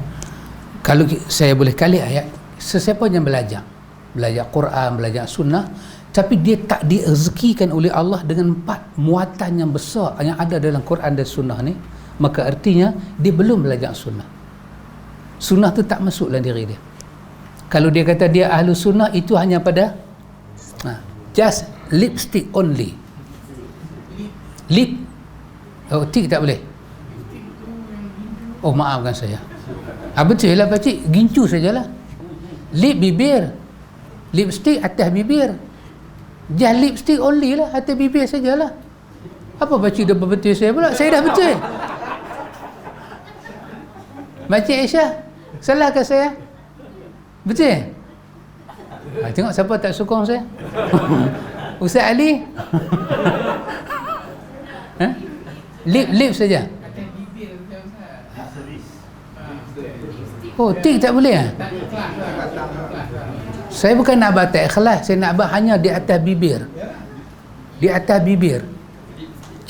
A: kalau saya boleh kali ayat, sesiapa yang belajar Quran, belajar sunnah, tapi dia tak direzekikan oleh Allah dengan 4 muatan yang besar yang ada dalam Quran dan sunnah ni, maka artinya dia belum belajar sunnah. Sunnah tu tak masuk dalam diri dia. Kalau dia kata dia ahlu sunnah, itu hanya pada just lipstick only. Lip, oh tik tak boleh. Oh maafkan saya. Betul lah pakcik, gincu sajalah. Lip, bibir, lipstick atas bibir, just lipstick only lah, atas bibir sajalah. Apa pakcik dah betul saya pula? Saya dah betul. Pakcik Aisyah, salahkah saya? Betul? Tengok siapa tak sokong saya. Ustaz Ali. Lip saja. Oh, tik tak boleh. Saya bukan nak batal ikhlas, saya nak hanya di atas bibir. Di atas bibir.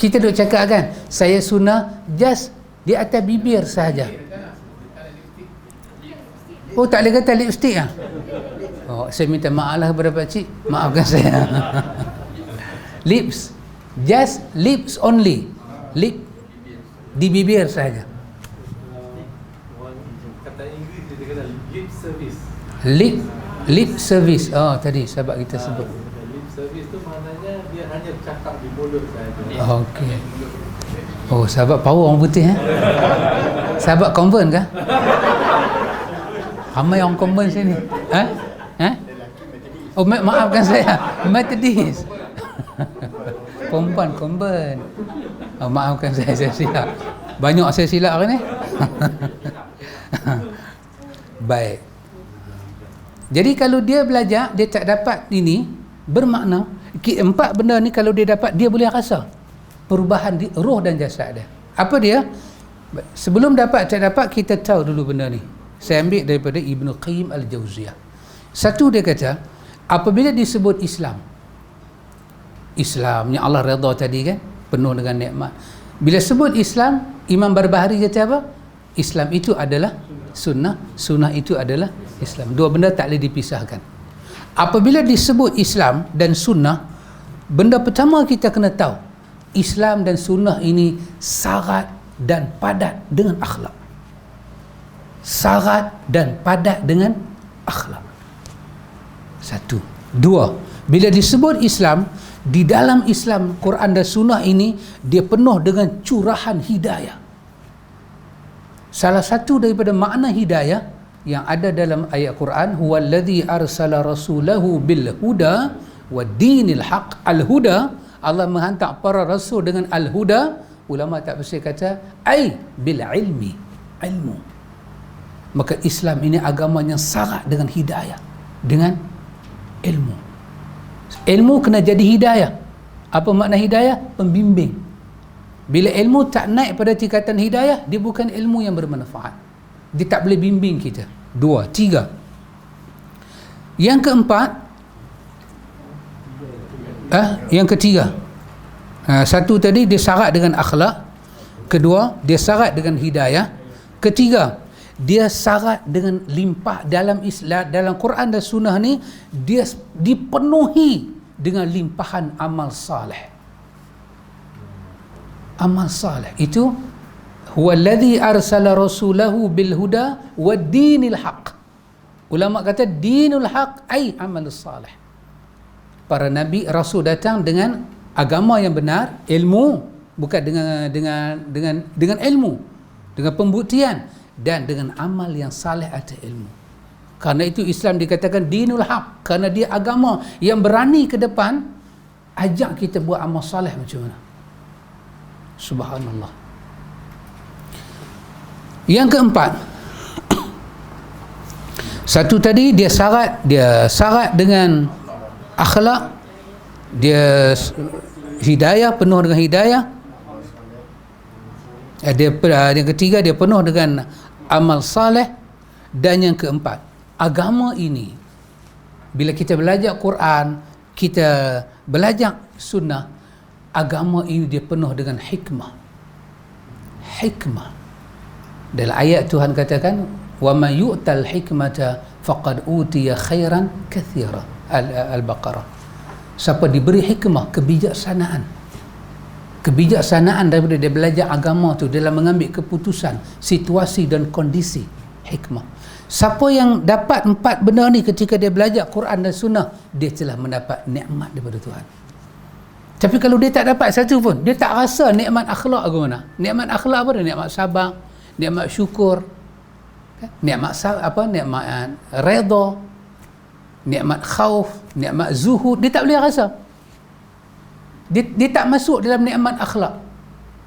A: Kita duk cakap kan, saya sunnah just di atas bibir sahaja. Oh, tak boleh kata lipstick lah. Oh, saya minta maaf lah kepada pakcik, maafkan saya. Lips, just lips only. Lip, di bibir sahaja.
B: Kata Inggeris dia kata lip service.
A: Lip service. Oh, tadi sahabat kita sebut.
B: Lip service tu maknanya dia hanya cakap di mulut sahaja.
A: Okey. Oh, sahabat power orang putih Sahabat convert kah? Ramai orang convert sini. Oh, maafkan saya. Methodist. Perempuan convert. Oh, maafkan saya silap. Banyak saya silap hari ni. Baik. Jadi kalau dia belajar, dia tak dapat ini, bermakna 4 benda ni kalau dia dapat, dia boleh rasa perubahan di roh dan jasad dia. Apa dia? Sebelum dapat tak dapat, kita tahu dulu benda ni. Saya ambil daripada Ibn Qayyim Al-Jauziyah. Satu, dia kata apabila disebut Islam yang Allah redha tadi kan, penuh dengan nikmat. Bila sebut Islam, Imam Barbahari kata apa? Islam itu adalah sunnah, sunnah itu adalah Islam. Dua benda tak boleh dipisahkan. Apabila disebut Islam dan sunnah, benda pertama kita kena tahu, Islam dan sunnah ini syarat dan padat dengan akhlak. Syarat dan padat dengan akhlak. Satu. Dua, bila disebut Islam, di dalam Islam, Quran dan sunnah ini, dia penuh dengan curahan hidayah. Salah satu daripada makna hidayah yang ada dalam ayat Quran, huwallazi arsala rasulahu bil huda wa dinil haq. Al-huda, Allah menghantar para rasul dengan al-huda. Ulama tak bersih kata ai bil ilmi, ilmu. Maka Islam ini agama yang syarat dengan hidayah, dengan ilmu. Ilmu kena jadi hidayah. Apa makna hidayah? Pembimbing. Bila ilmu tak naik pada tingkatan hidayah, dia bukan ilmu yang bermanfaat. Dia tak boleh bimbing kita. 2, 3. Yang keempat, Yang ketiga, satu tadi dia syarat dengan akhlak, kedua dia syarat dengan hidayah, ketiga dia syarat dengan limpah. Dalam Islam, dalam Quran dan Sunnah ni dia dipenuhi dengan limpahan amal saleh. Amal saleh itu huwallazi arsala rasulahu bil huda wad dinil haq. Ulama kata dinul haq ai amalus saleh. Para nabi rasul datang dengan agama yang benar, ilmu, bukan dengan ilmu, dengan pembuktian dan dengan amal yang saleh atas ilmu. Karena itu Islam dikatakan dinul haq, kerana dia agama yang berani ke depan ajak kita buat amal saleh macam mana. Subhanallah. Yang keempat, satu tadi dia syarat dengan akhlak, dia hidayah, penuh dengan hidayah. Yang ketiga dia penuh dengan amal saleh, dan yang keempat, agama ini bila kita belajar Quran, kita belajar sunnah, agama ini dia penuh dengan hikmah. Dalam ayat Tuhan katakan wa may yu'tal hikmata faqad utiya khairan katsira, Al-Baqarah. Siapa diberi hikmah, kebijaksanaan daripada dia belajar agama tu dalam mengambil keputusan situasi dan kondisi, hikmah. Siapa yang dapat 4 benda ni ketika dia belajar Quran dan Sunnah, dia telah mendapat nikmat daripada Tuhan. Tapi kalau dia tak dapat satu pun, dia tak rasa nikmat akhlak ke mana. Nikmat akhlak apa dia? Nikmat sabar, nikmat syukur, nikmat redha, nikmat khauf, nikmat zuhud, dia tak boleh rasa. Dia tak masuk dalam nikmat akhlak.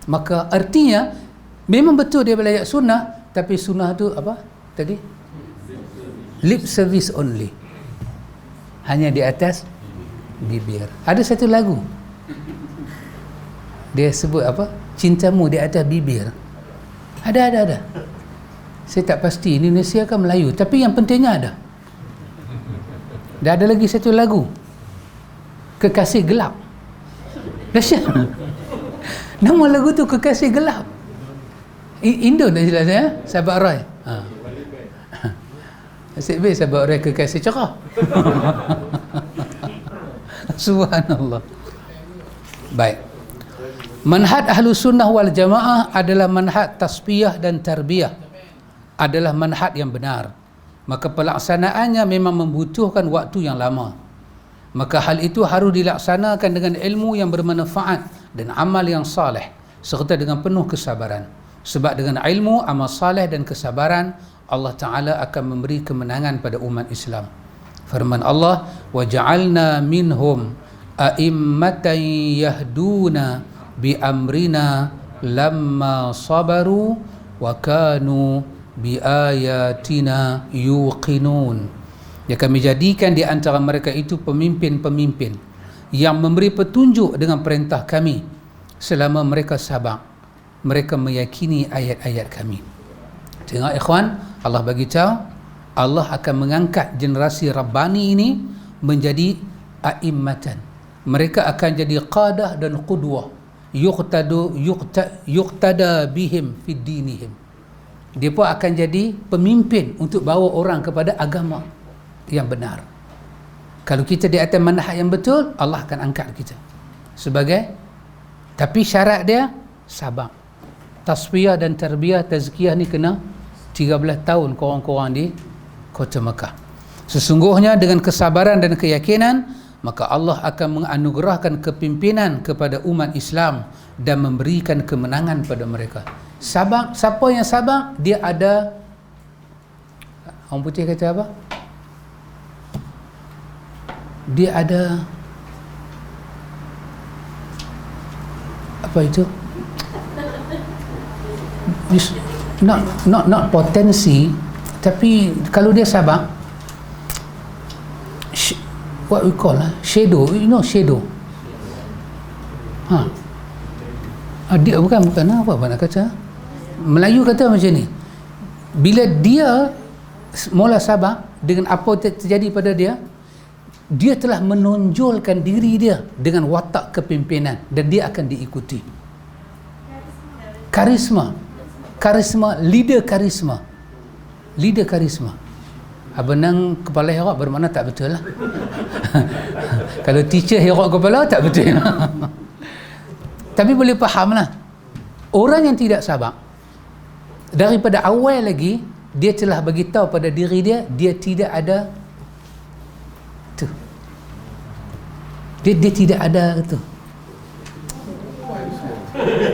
A: Maka artinya memang betul dia belajar sunnah, tapi sunnah tu apa tadi? Lip service only, hanya di atas bibir. Ada satu lagu dia sebut apa? Cintamu di atas bibir. Ada. Saya tak pasti Indonesia ke Melayu, tapi yang pentingnya ada. Dan ada lagi satu lagu, Kekasih Gelap. Dahsyat. Nama lagu tu Kekasih Gelap. Indo tak silap saya, sahabat Roy. Asyik baik sahabat Roy Kekasih Cerah. Subhanallah. Baik. Manhaj Ahlus Sunnah wal Jamaah adalah manhaj tasfiyah dan tarbiyah, adalah manhaj yang benar. Maka pelaksanaannya memang membutuhkan waktu yang lama. Maka hal itu harus dilaksanakan dengan ilmu yang bermanfaat dan amal yang saleh, serta dengan penuh kesabaran. Sebab dengan ilmu, amal saleh dan kesabaran, Allah Ta'ala akan memberi kemenangan pada umat Islam. Firman Allah, وَجَعَلْنَا مِنْهُمْ أَئِمَّةً يَهْدُونَ بِأَمْرِنَا لَمَّا صَبَرُوا وَكَانُوا بِآيَاتِنَا يُوقِنُونَ. Ya, kami jadikan di antara mereka itu pemimpin-pemimpin yang memberi petunjuk dengan perintah kami selama mereka sabar, mereka meyakini ayat-ayat kami. Tengok ikhwan, Allah bagi tahu Allah akan mengangkat generasi Rabbani ini menjadi a'immatan. Mereka akan jadi qadah dan qudwah, yuqtada bihim fi dinihim. Dia pun akan jadi pemimpin untuk bawa orang kepada agama yang benar. Kalau kita di atas manhaj yang betul, Allah akan angkat kita sebagai, tapi syarat dia sabar. Tasfiyah dan tarbiyah, tazkiyah ni kena 13 tahun korang-korang di kota Mekah. Sesungguhnya dengan kesabaran dan keyakinan, maka Allah akan menganugerahkan kepimpinan kepada umat Islam dan memberikan kemenangan pada mereka. Sabar, siapa yang sabar, dia ada, orang putih kata apa? Dia ada apa itu? Not potensi, tapi kalau dia sabar, what we call shadow, shadow. Dia bukan apa nak kata, Melayu kata macam ni, bila dia mula sabar dengan apa terjadi pada dia, dia telah menonjolkan diri dia dengan watak kepimpinan dan dia akan diikuti. Karisma, leader karisma. Abang kepala herok bermakna tak betul lah. Kalau teacher herok kepala tak betul. Tapi boleh faham lah. Orang yang tidak sabar, daripada awal lagi dia telah bagi tahu pada diri dia, dia tidak ada tu. Dia tidak ada tu.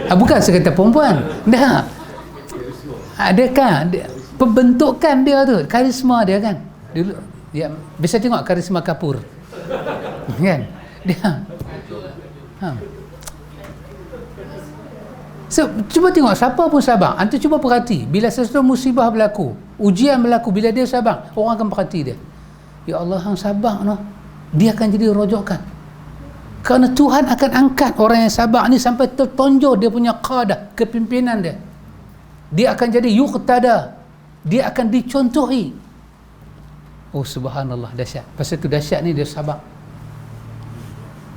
A: Bukan sekata perempuan. Dah. Adakah pembentukan dia tu, karisma dia kan. Dulu ya, bisa tengok karisma Kapur. Kan? Dia. So, cuba tengok siapa pun sabar. Antu cuba perhati, bila sesuatu musibah berlaku, ujian berlaku, bila dia sabar, orang akan perhati dia. Ya Allah, hang sabar noh. Dia akan jadi rojokan. Kerana Tuhan akan angkat orang yang sabar ni sampai tertonjol dia punya qadah, kepimpinan dia. Dia akan jadi yuqtada. Dia akan dicontohi. Oh subhanallah, dahsyat. Pasal tu dahsyat ni dia sabar.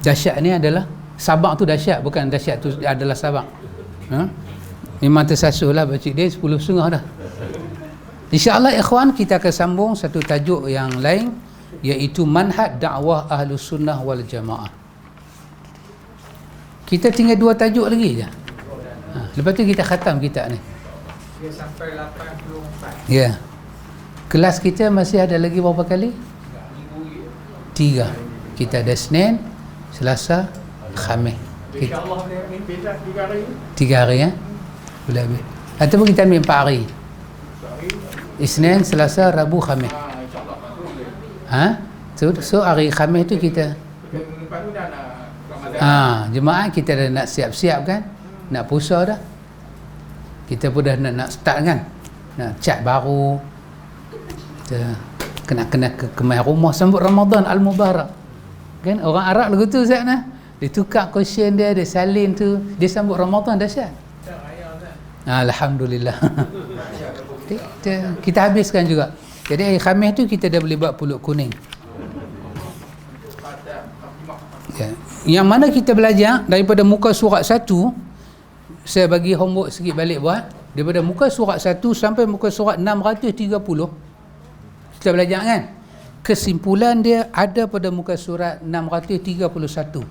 A: Dahsyat ni adalah sabar tu dahsyat, bukan dahsyat tu adalah sabar. Memang tersasuh lah pakcik dia 10.5 dah. InsyaAllah ikhwan, kita akan sambung satu tajuk yang lain, iaitu manhaj dakwah Ahlus Sunnah wal Jamaah. Kita tinggal 2 tajuk lagi je. Lepas tu kita khatam kitab ni.
B: Dia sampai 84.
A: Ya. Kelas kita masih ada lagi berapa kali? 3. Kita ada Senin, Selasa, Khamis.
B: InsyaAllah ni beza 3 hari.
A: 3 hari ya? Boleh habis. Ataupun kita ambil 4 hari. Isnin, Selasa, Rabu, Khamis.
B: InsyaAllah.
A: So hari Khamis tu kita
B: Lepas tu dah nak Ramadan.
A: Jemaah kita dah nak siap-siap kan, nak puasa dah, kita pun dah nak start kan, nak cat baru, kita kena kemai rumah sambut Ramadan Al-Mubarak kan. Orang Arab lagu tu Ustaz nah, dia tukar cushion dia salin tu, dia sambut Ramadan dahsyat. Alhamdulillah. Kita habiskan juga. Jadi hari Khamis tu kita dah boleh buat pulut kuning ya. Yang mana kita belajar daripada muka surat 1, saya bagi homework sikit balik buat, daripada muka surat 1 sampai muka surat 630 kita belajar kan. Kesimpulan dia ada pada muka surat 631.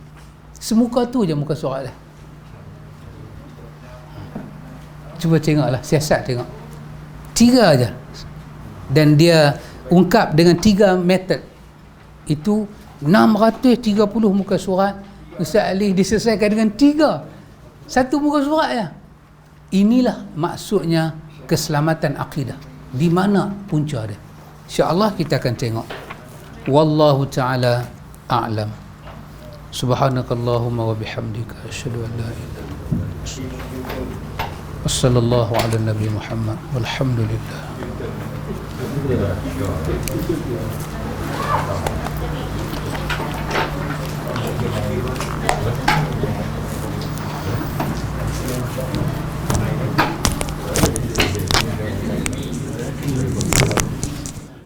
A: Semuka tu je muka surat dia. Cuba tengoklah, siasat tengok. 3 je. Dan dia ungkap dengan 3 metod. Itu 630 muka surat. Ustaz Ali diselesaikan dengan 3. Satu muka surat je. Inilah maksudnya keselamatan akidah. Di mana punca dia? InsyaAllah kita akan tengok. Wallahu ta'ala a'lam. Subhanakallahumma wa bihamdika asyhadu an la ilaha illa anta. Wassallallahu ala nabi Muhammad walhamdulillah.